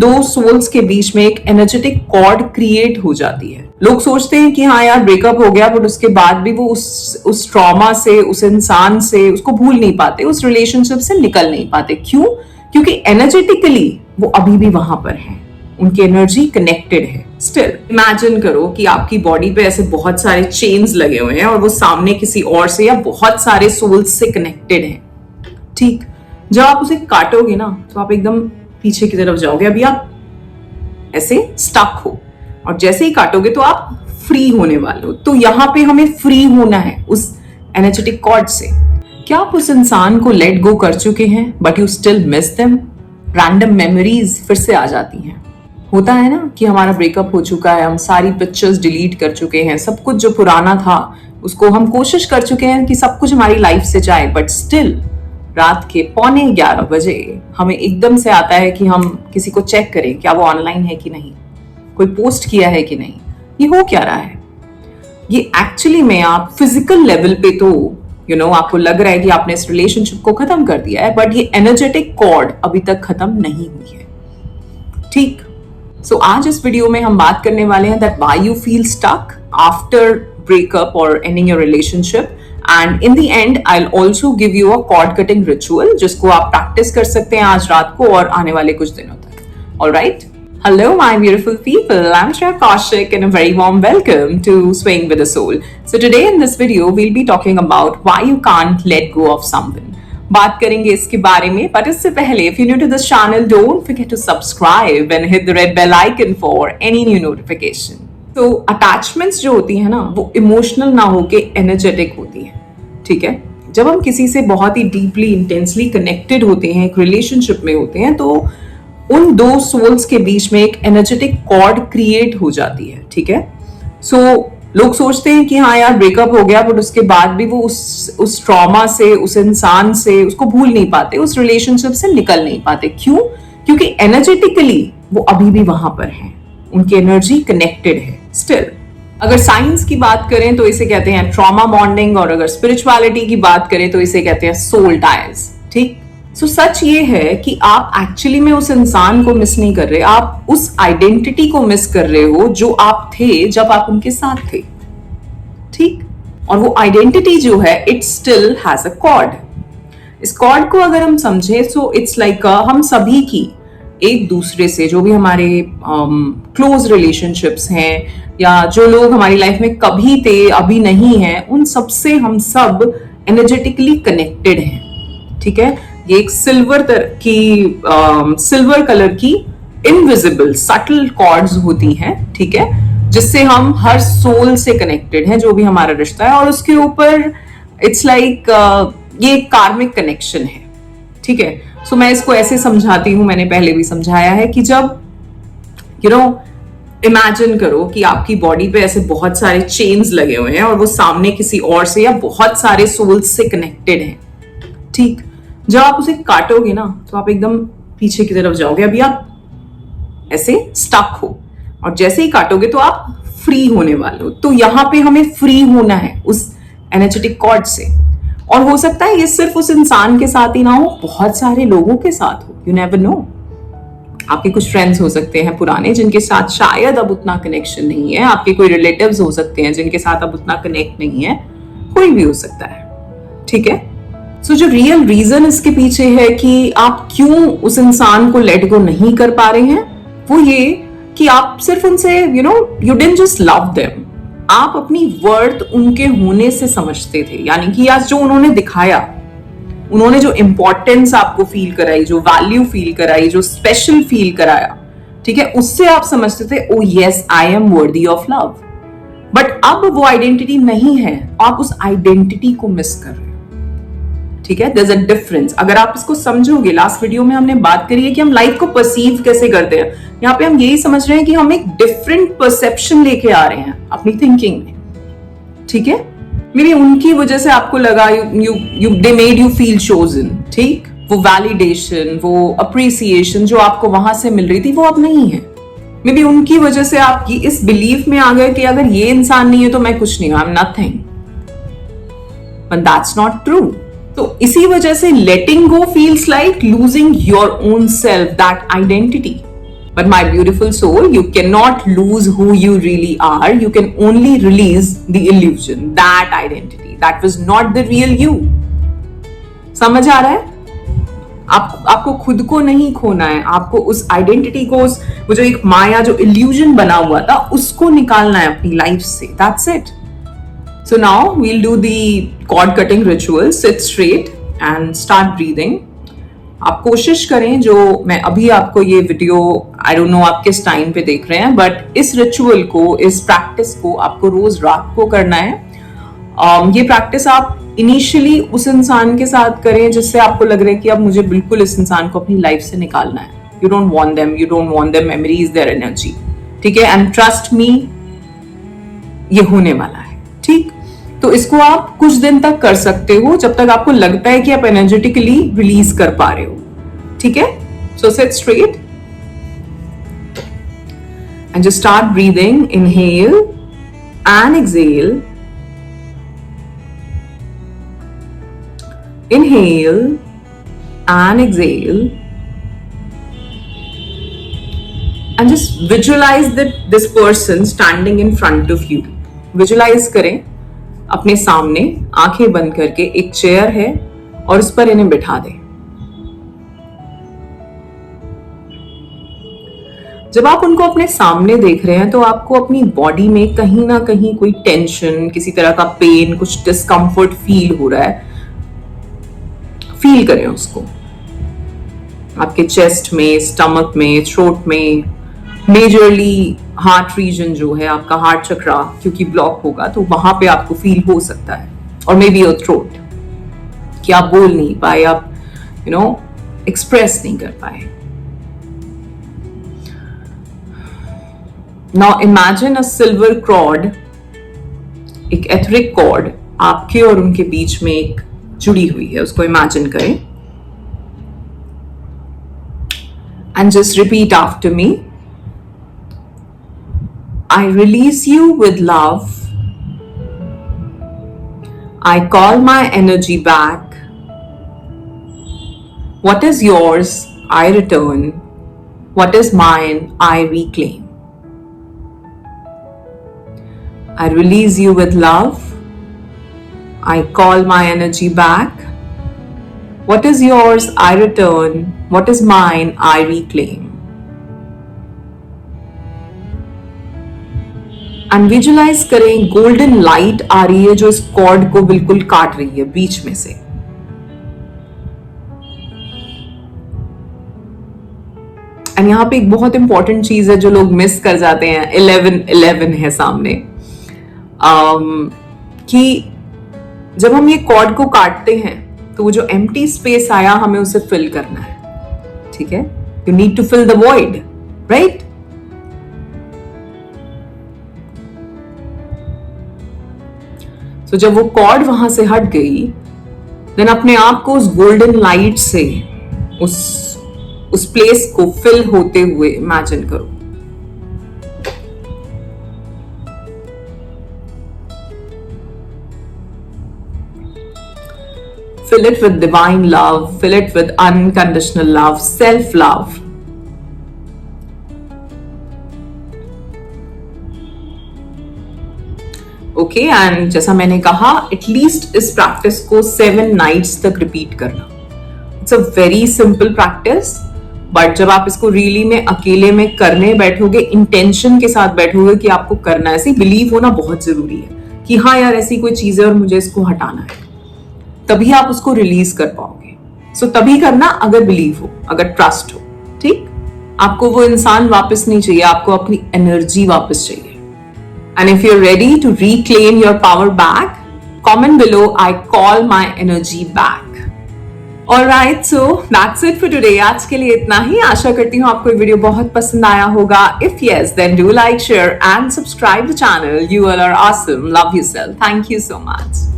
दो सोल्स के बीच में एक एनर्जेटिक कॉर्ड क्रिएट हो जाती है। लोग सोचते हैं कि हाँ यार ब्रेकअप हो गया, बट उसके बाद भी वो उस ट्रॉमा से, उस इंसान से उसको भूल नहीं पाते, उस रिलेशनशिप से निकल नहीं पाते। क्यों? क्योंकि एनर्जेटिकली वो अभी भी वहां पर है, उनकी एनर्जी कनेक्टेड है स्टिल। इमेजिन करो कि आपकी बॉडी पे ऐसे बहुत सारे चेन्स लगे हुए हैं और वो सामने किसी और से या बहुत सारे सोल्स से कनेक्टेड हैं। ठीक, जब आप उसे काटोगे ना तो आप एकदम पीछे की तरफ जाओगे, अभी आप ऐसे स्टक हो, और जैसे ही काटोगे तो आप फ्री होने वाले हो। तो यहां पे हमें फ्री होना है उस एनर्जेटिक कॉर्ड से। क्या आप उस इंसान को लेट गो कर चुके हैं but you still miss them? Random memories फिर से आ जाती हैं। होता है ना कि हमारा ब्रेकअप हो चुका है, हम सारी पिक्चर्स डिलीट कर चुके हैं, सब कुछ जो पुराना था उसको हम कोशिश कर चुके हैं कि सब कुछ हमारी लाइफ से जाए, बट स्टिल रात के 11:15 बजे हमें एकदम से आता है कि हम किसी को चेक करें क्या वो ऑनलाइन है कि नहीं, कोई पोस्ट किया है कि नहीं। ये हो क्या रहा है? ये एक्चुअली में आप फिजिकल लेवल पे तो आपको लग रहा है कि आपने इस रिलेशनशिप को खत्म कर दिया है, बट ये एनर्जेटिक कॉर्ड अभी तक खत्म नहीं हुई है। ठीक, सो आज इस वीडियो में हम बात करने वाले हैं that why you feel stuck after breakup और ending your relationship, and in the end I will also give you a cord cutting ritual जिसको आप प्रैक्टिस कर सकते हैं आज रात को और आने वाले कुछ दिनों तक। Alright, hello my beautiful people, I'm Shreya Kaushik and a very warm welcome to Swing with the Soul. So today in this video we'll be talking about why you can't let go of someone. बात करेंगे इसके बारे में, but इससे पहले if you're new to this channel don't forget to subscribe and hit the red bell icon for any new notification. तो attachments जो होती है ना वो इमोशनल ना होके एनर्जेटिक होती है। ठीक है, जब हम किसी से बहुत ही डीपली इंटेंसली कनेक्टेड होते हैं, एक रिलेशनशिप में होते हैं, तो उन दो सोल्स के बीच में एक एनर्जेटिक कॉर्ड क्रिएट हो जाती है। ठीक है, सो लोग सोचते हैं कि हाँ यार ब्रेकअप हो गया, बट उसके बाद भी वो उस ट्रॉमा से, उस इंसान से उसको भूल नहीं पाते, उस रिलेशनशिप से निकल नहीं पाते। क्यों? क्योंकि एनर्जेटिकली वो अभी भी वहां पर है, उनकी एनर्जी कनेक्टेड है स्टिल। अगर साइंस की बात करें तो इसे कहते हैं ट्रॉमा बॉन्डिंग, और अगर स्पिरिचुअलिटी की बात करें तो इसे कहते हैं सोल टाइज। ठीक, सो सच ये है कि आप एक्चुअली में उस इंसान को मिस नहीं कर रहे, आप उस आइडेंटिटी को मिस कर रहे हो जो आप थे जब आप उनके साथ थे। ठीक, और वो आइडेंटिटी जो है it still has a cord. इस कॉर्ड को अगर हम समझे सो इट्स लाइक हम सभी की एक दूसरे से, जो भी हमारे क्लोज रिलेशनशिप्स हैं या जो लोग हमारी लाइफ में कभी थे अभी नहीं है, उन सब से हम सब एनर्जेटिकली कनेक्टेड हैं। ठीक है, ये एक सिल्वर कलर की इनविजिबल सटल कॉर्ड्स होती हैं। ठीक है, जिससे हम हर सोल से कनेक्टेड हैं, जो भी हमारा रिश्ता है, और उसके ऊपर इट्स लाइक ये कार्मिक कनेक्शन है। ठीक है, सो मैं इसको ऐसे समझाती हूँ, मैंने पहले भी समझाया है कि जब इमेजिन करो कि आपकी बॉडी पे ऐसे बहुत सारे चेन्स लगे हुए हैं और वो सामने किसी और से या बहुत सारे सोल्स से कनेक्टेड हैं। ठीक, जब आप उसे काटोगे ना तो आप एकदम पीछे की तरफ जाओगे, अभी आप ऐसे स्टक हो, और जैसे ही काटोगे तो आप फ्री होने वाले हो। तो यहां पे हमें फ्री होना है उस एनर्जेटिक कॉर्ड से, और हो सकता है ये सिर्फ उस इंसान के साथ ही ना हो, बहुत सारे लोगों के साथ हो। यू नेवर नो, आपके कुछ फ्रेंड्स हो सकते हैं पुराने जिनके साथ शायद अब उतना कनेक्शन नहीं है, आपके कोई रिलेटिव्स हो सकते हैं जिनके साथ अब उतना कनेक्ट नहीं है, कोई भी हो सकता है। ठीक है, सो जो रियल रीजन इसके पीछे है कि आप क्यों उस इंसान को लेट गो नहीं कर पा रहे हैं, वो ये कि आप सिर्फ उनसे you didn't just love them, आप अपनी वर्थ उनके होने से समझते थे। यानी कि आज जो उन्होंने दिखाया, उन्होंने जो इंपॉर्टेंस आपको फील कराई, जो वैल्यू फील कराई, जो स्पेशल फील कराया, ठीक है, उससे आप समझते थे ओ yes I am worthy of love. But अब वो आइडेंटिटी नहीं है, आप उस आइडेंटिटी को मिस कर रहे हो। ठीक है, देयर इज अ डिफरेंस। अगर आप इसको समझोगे, लास्ट वीडियो में हमने बात करी है कि हम लाइफ को परसीव कैसे करते हैं, यहाँ पे हम यही समझ रहे हैं कि हम एक डिफरेंट परसेप्शन लेके आ रहे हैं अपनी थिंकिंग में। ठीक है, मे बी उनकी वजह से आपको लगा they made you feel chosen. ठीक, वो वैलिडेशन, वो अप्रिसिएशन जो आपको वहां से मिल रही थी वो अब नहीं है। मे बी उनकी वजह से आप इस बिलीफ में आ गए कि अगर ये इंसान नहीं है तो मैं कुछ नहीं हूं, I am nothing, but that's not true. तो इसी वजह से letting go feels like losing your own self, that identity. But my beautiful soul, you cannot lose who you really are. You can only release the illusion, that identity. That was not the real you. समझ आ रहा है? आपको खुद को नहीं खोना है, आपको उस आइडेंटिटी को, वो जो एक माया, जो इल्यूजन बना हुआ था, उसको निकालना है अपनी लाइफ से. That's it. So now we'll do the cord cutting ritual. Sit straight and start breathing. आप कोशिश करें, जो मैं अभी आपको ये वीडियो, आई डोंट नो आप किस टाइम पे देख रहे हैं, बट इस रिचुअल को, इस प्रैक्टिस को आपको रोज रात को करना है. ये प्रैक्टिस आप इनिशियली उस इंसान के साथ करें जिससे आपको लग रहा है कि अब मुझे बिल्कुल इस इंसान को अपनी लाइफ से निकालना है. You don't want them memories, their energy. ठीक है? एंड ट्रस्ट मी, ये होने वाला है. ठीक? तो इसको आप कुछ दिन तक कर सकते हो, जब तक आपको लगता है कि आप एनर्जेटिकली रिलीज कर पा रहे हो. ठीक है? So sit straight and just start breathing. Inhale and exhale. Inhale and exhale, and just visualize that this person standing in front of you. Visualize करें अपने सामने, आंखें बंद करके. एक चेयर है और उस पर इन्हें बिठा दें. जब आप उनको अपने सामने देख रहे हैं तो आपको अपनी बॉडी में कहीं ना कहीं कोई टेंशन, किसी तरह का पेन, कुछ डिस्कम्फर्ट फील हो रहा है. फील करें उसको आपके चेस्ट में, स्टमक में, थ्रोट में. मेजरली हार्ट रीजन जो है आपका, हार्ट चक्रा क्योंकि ब्लॉक होगा तो वहां पे आपको फील हो सकता है. और मे बी योर थ्रोट, कि आप बोल नहीं पाए, आप एक्सप्रेस नहीं कर पाए. Now imagine a silver cord, एक एथरिक कॉर्ड आपके और उनके बीच में एक जुड़ी हुई है. उसको इमेजिन करें and just repeat after me. I release you with love. I call my energy back. What is yours, I return. What is mine, I reclaim. I release you with love. I call my energy back. What is yours, I return. What is mine, I reclaim. And visualize करें golden light आ रही है जो इस cord को बिल्कुल काट रही है बीच में से. एंड यहाँ पे एक बहुत इंपॉर्टेंट चीज है जो लोग मिस कर जाते हैं. 11 है सामने. कि जब हम ये कॉर्ड को काटते हैं तो वो जो एम्प्टी स्पेस आया, हमें उसे फिल करना है. ठीक है? You need to fill the void, right? तो जब वो कॉर्ड वहां से हट गई, देन अपने आप को उस गोल्डन लाइट से उस प्लेस को फिल होते हुए इमेजिन करो. Fill it with divine love, fill it with unconditional love, self-love. Okay, and जैसा मैंने कहा, एटलीस्ट इस प्रैक्टिस को 7 nights तक रिपीट करना. It's a very simple practice, but जब आप इसको रियली में अकेले में करने बैठोगे, इंटेंशन के साथ बैठोगे कि आपको करना है, ऐसे बिलीव होना बहुत जरूरी है कि हाँ यार ऐसी कोई चीज है और मुझे इसको हटाना है, तभी आप उसको रिलीज कर पाओगे. सो तभी करना अगर बिलीव हो, अगर ट्रस्ट हो. ठीक? आपको वो इंसान वापस नहीं चाहिए, आपको अपनी एनर्जी वापस चाहिए. And if you are ready to reclaim your power back, comment below I call my energy back. Alright, so that's it for today. आज के लिए इतना ही. आशा करती हूँ आपको ये वीडियो बहुत पसंद आया होगा. If yes, then do like, share and subscribe the channel. You all are awesome. Love yourself. Thank you so much.